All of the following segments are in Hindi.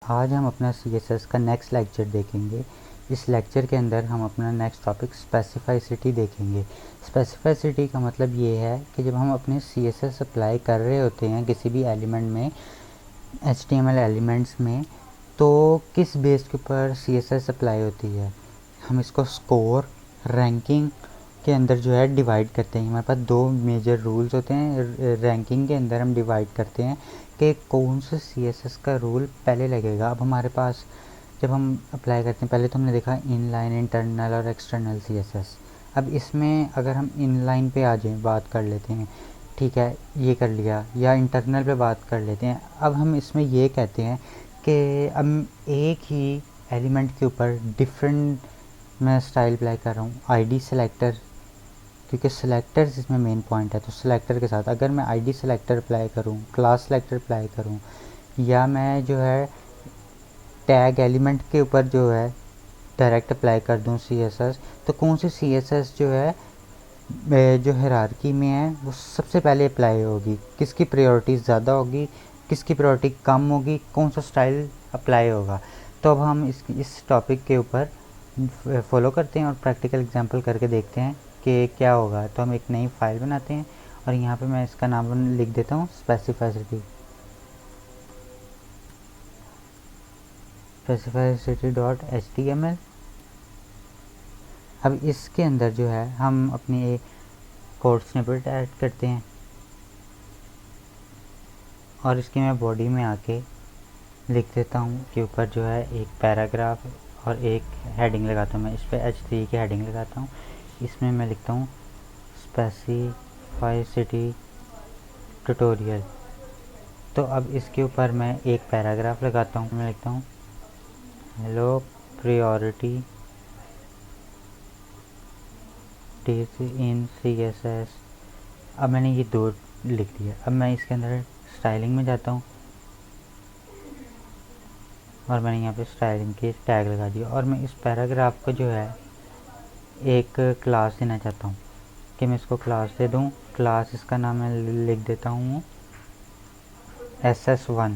आज हम अपना CSS का नेक्स्ट लेक्चर देखेंगे। इस लेक्चर के अंदर हम अपना नेक्स्ट टॉपिक स्पेसिफाइसिटी देखेंगे। स्पेसिफाइसिटी का मतलब ये है कि जब हम अपने CSS अप्लाई कर रहे होते हैं किसी भी एलिमेंट में, HTML एलिमेंट्स में, तो किस बेस के ऊपर CSS अप्लाई होती है। हम इसको स्कोर, रैंकिंग के अंदर जो है डिवाइड करते हैं। हमारे पास दो मेजर रूल्स होते हैं। रैंकिंग के अंदर हम डिवाइड करते हैं कि कौन सा CSS का रूल पहले लगेगा। अब हमारे पास जब हम अप्लाई करते हैं, पहले तो हमने देखा इनलाइन, इंटरनल और एक्सटर्नल CSS। अब इसमें अगर हम इनलाइन पे आ जाएं, बात कर लेते हैं, ठीक है, ये कर लिया, या इंटरनल पे बात कर लेते हैं। अब हम इसमें ये कहते हैं कि अब एक ही एलिमेंट के ऊपर डिफरेंट मैं स्टाइल अप्लाई कर रहा हूँ। ID सेलेक्टर, क्योंकि सेलेक्टर्स इसमें मेन पॉइंट है, तो सेलेक्टर के साथ अगर मैं ID सेलेक्टर अप्लाई करूँ, क्लास सेलेक्टर अप्लाई करूँ, या मैं जो है टैग एलिमेंट के ऊपर जो है डायरेक्ट अप्लाई कर दूँ CSS, तो कौन सी CSS जो है जो हायरार्की में है वो सबसे पहले अप्लाई होगी, किसकी प्रायोरिटी ज़्यादा होगी, किसकी प्रायोरिटी कम होगी, कौन सा स्टाइल अप्लाई होगा। तो अब हम इस टॉपिक के ऊपर फॉलो करते हैं और प्रैक्टिकल एग्जांपल करके देखते हैं कि क्या होगा। तो हम एक नई फाइल बनाते हैं और यहाँ पे मैं इसका नाम लिख देता हूँ specificity.html। अब इसके अंदर जो है हम अपनी कोड स्निपेट ऐड करते हैं और इसकी मैं बॉडी में आके लिख देता हूँ के ऊपर जो है एक पैराग्राफ और एक हेडिंग लगाता हूँ। मैं इस पर H3 की हेडिंग लगाता हूँ। इसमें मैं लिखता हूँ स्पेसिफाइसिटी ट्यूटोरियल। तो अब इसके ऊपर मैं एक पैराग्राफ लगाता हूँ। मैं लिखता हूँ हेलो प्रायोरिटी इन CSS। अब मैंने ये दो लिख दिया। अब मैं इसके अंदर स्टाइलिंग में जाता हूँ और मैंने यहाँ पे स्टाइलिंग के टैग लगा दिया और मैं इस पैराग्राफ को जो है एक क्लास देना चाहता हूँ कि मैं इसको क्लास दे दूँ। क्लास इसका नाम मैं लिख देता हूँ SS1।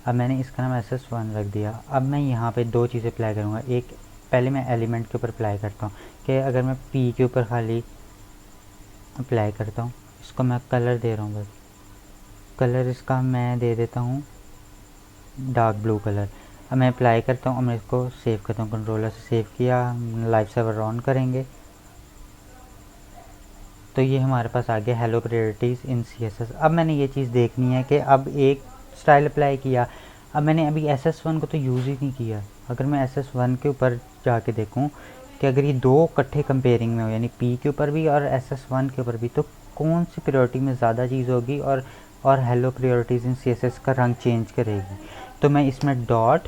अब मैंने इसका नाम SS1 रख दिया। अब मैं यहाँ पे दो चीज़ें अप्लाई करूँगा। एक, पहले मैं एलिमेंट के ऊपर अप्लाई करता हूँ कि अगर मैं P के ऊपर खाली अप्लाई करता हूँ, इसको मैं कलर दे रहा हूँ, बस कलर इसका मैं दे देता हूँ डार्क ब्लू कलर। अब मैं अप्लाई करता हूँ और मैं इसको सेव करता हूँ। कंट्रोलर से सेव किया, लाइव सर्वर ऑन करेंगे तो ये हमारे पास आ गया हेलो प्रायोरिटीज़ इन CSS। अब मैंने ये चीज़ देखनी है कि अब एक स्टाइल अप्लाई किया, अब मैंने अभी SS1 को तो यूज़ ही नहीं किया। अगर मैं SS1 के ऊपर जाके देखूं कि अगर ये दो इकट्ठे कंपेयरिंग में हो, यानी P के ऊपर भी और SS1 के ऊपर भी, तो कौन सी प्रायोरिटी में ज़्यादा चीज़ होगी और हेलो प्रायोरिटीज़ इन CSS का रंग चेंज करेगी। तो मैं इसमें डॉट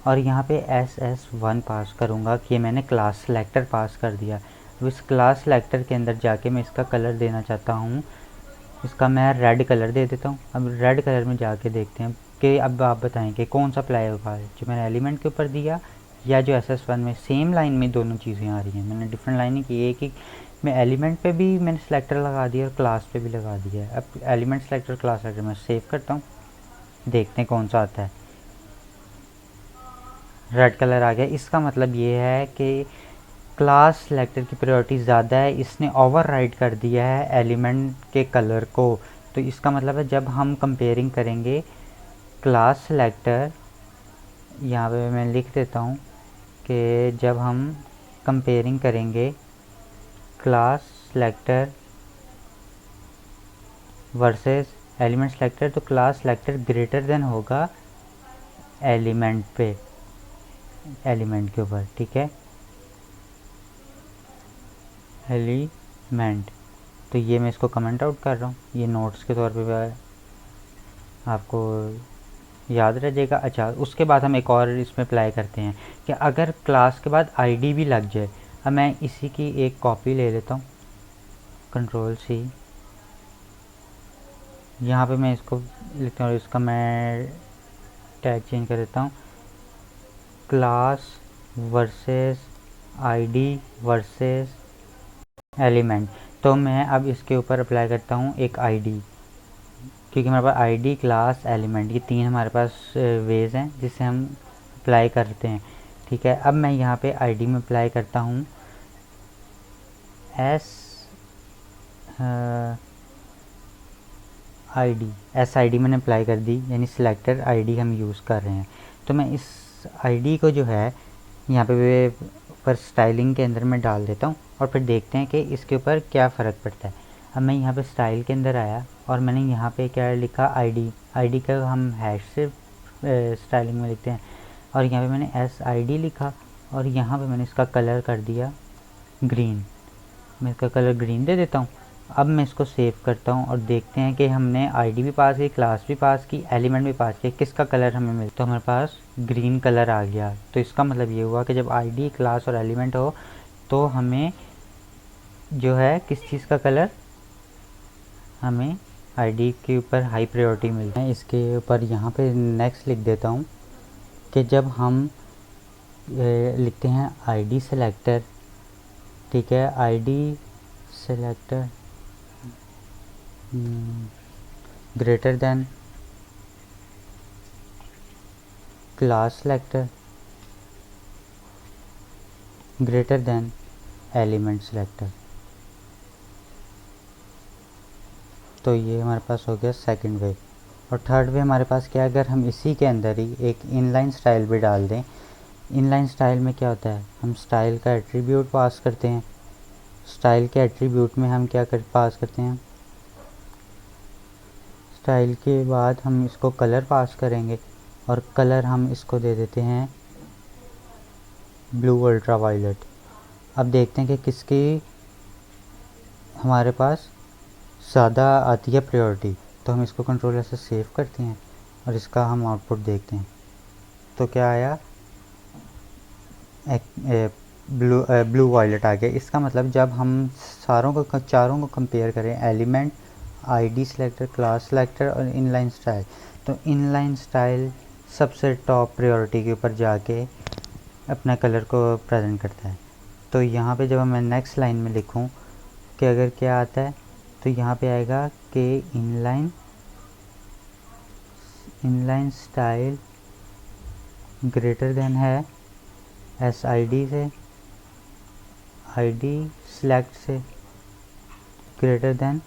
और यहाँ पे SS1 पास करूँगा कि मैंने क्लास सेलेक्टर पास कर दिया। अब इस क्लास सेलेक्टर के अंदर जाके मैं इसका कलर देना चाहता हूँ, इसका मैं रेड कलर दे देता हूँ। अब रेड कलर में जाके देखते हैं कि अब आप बताएं कि कौन सा अप्लाई होगा, जो मैंने एलिमेंट के ऊपर दिया या जो SS1 में। सेम लाइन में दोनों चीज़ें आ रही हैं, मैंने डिफरेंट लाइन नहीं की। एक ही मैं एलिमेंट पे भी मैंने सेलेक्टर लगा दिया और क्लास पे भी लगा दिया है। अब एलिमेंट सेलेक्टर, क्लास सेलेक्टर मैं सेव करता हूँ, देखते हैं कौन सा आता है। रेड कलर आ गया। इसका मतलब ये है कि क्लास सेलेक्टर की प्रायोरिटी ज़्यादा है, इसने ओवरराइड कर दिया है एलिमेंट के कलर को। तो इसका मतलब है जब हम कंपेयरिंग करेंगे क्लास सेलेक्टर, यहाँ पे मैं लिख देता हूँ कि जब हम कंपेयरिंग करेंगे class selector versus element selector, तो क्लास सेलेक्टर ग्रेटर देन होगा एलिमेंट पे, एलिमेंट के ऊपर, ठीक है, एलिमेंट। तो ये मैं इसको कमेंट आउट कर रहा हूँ, ये नोट्स के तौर पे आपको याद रह जाएगा। अच्छा, उसके बाद हम एक और इसमें अप्लाई करते हैं कि अगर क्लास के बाद ID भी लग जाए। अब मैं इसी की एक कॉपी ले लेता हूँ, Ctrl+C, यहाँ पे मैं इसको लिखता हूँ, इसका मैं टैग चेंज कर देता हूँ class versus ID versus element. तो मैं अब इसके ऊपर अप्लाई करता हूँ एक ID, क्योंकि हमारे पास ID, क्लास, एलिमेंट, ये तीन हमारे पास वेज हैं जिससे हम अप्लाई करते हैं। ठीक है, अब मैं यहाँ पे आईडी में अप्लाई करता हूँ एस आईडी मैंने अप्लाई कर दी, यानी सिलेक्टर आईडी हम यूज़ कर रहे हैं। तो मैं इस आईडी को जो है यहाँ पे ऊपर स्टाइलिंग के अंदर मैं डाल देता हूँ और फिर देखते हैं कि इसके ऊपर क्या फ़र्क पड़ता है। अब मैं यहाँ पे स्टाइल के अंदर आया और मैंने यहाँ पे क्या लिखा, आईडी का हम हैश से स्टाइलिंग में लिखते हैं, और यहाँ पे मैंने SID लिखा और यहाँ पे मैंने इसका कलर कर दिया ग्रीन। मैं इसका कलर ग्रीन दे देता हूँ। अब मैं इसको सेव करता हूँ और देखते हैं कि हमने आईडी भी पास की, क्लास भी पास की, एलिमेंट भी पास किया, किसका कलर हमें मिलता, तो हमारे पास ग्रीन कलर आ गया। तो इसका मतलब ये हुआ कि जब आईडी, क्लास और एलिमेंट हो तो हमें जो है किस चीज़ का कलर, हमें आईडी के ऊपर हाई प्रायोरिटी मिलता है। इसके ऊपर यहाँ पे नेक्स्ट लिख देता हूँ कि जब हम लिखते हैं आईडी सेलेक्टर, ठीक है, ID selector greater than class selector greater than element selector. तो ये हमारे पास हो गया सेकंड वे। और थर्ड वे हमारे पास क्या है, अगर हम इसी के अंदर ही एक इनलाइन स्टाइल भी डाल दें। इनलाइन स्टाइल में क्या होता है, हम स्टाइल का एट्रीब्यूट पास करते हैं। स्टाइल के एट्रीब्यूट में हम क्या पास करते हैं, स्टाइल के बाद हम इसको कलर पास करेंगे और कलर हम इसको दे देते हैं ब्लू अल्ट्रा वायलेट। अब देखते हैं कि किसकी हमारे पास ज़्यादा आती है प्रायोरिटी। तो हम इसको कंट्रोलर से सेव करते हैं और इसका हम आउटपुट देखते हैं। तो क्या आया, ब्लू वायलेट आ गया। इसका मतलब जब हम चारों को कंपेयर करें, element, ID selector, class selector और इनलाइन स्टाइल, तो इनलाइन स्टाइल सबसे टॉप प्रायोरिटी के ऊपर जाके अपना कलर को प्रेजेंट करता है। तो यहाँ पे जब मैं नेक्स्ट लाइन में लिखूँ कि अगर क्या आता है, तो यहाँ पे आएगा कि इनलाइन स्टाइल ग्रेटर देन है SID से, आईडी सेलेक्ट से ग्रेटर देन,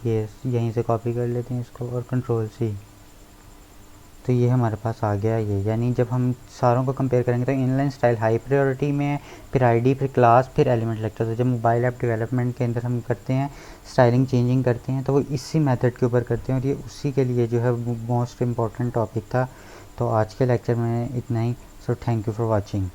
ये यहीं से कॉपी कर लेते हैं इसको और कंट्रोल C। तो ये हमारे पास आ गया ये, यानी जब हम सारों को कंपेयर करेंगे तो इनलाइन स्टाइल हाई प्रायोरिटी में है, फिर आईडी, फिर क्लास, फिर एलिमेंट सेलेक्टर। तो जब मोबाइल ऐप डेवलपमेंट के अंदर हम करते हैं स्टाइलिंग चेंजिंग करते हैं तो वो इसी मेथड के ऊपर करते हैं और ये उसी के लिए जो है मोस्ट इम्पॉर्टेंट टॉपिक था। तो आज के लेक्चर में इतना ही। So thank you for watching.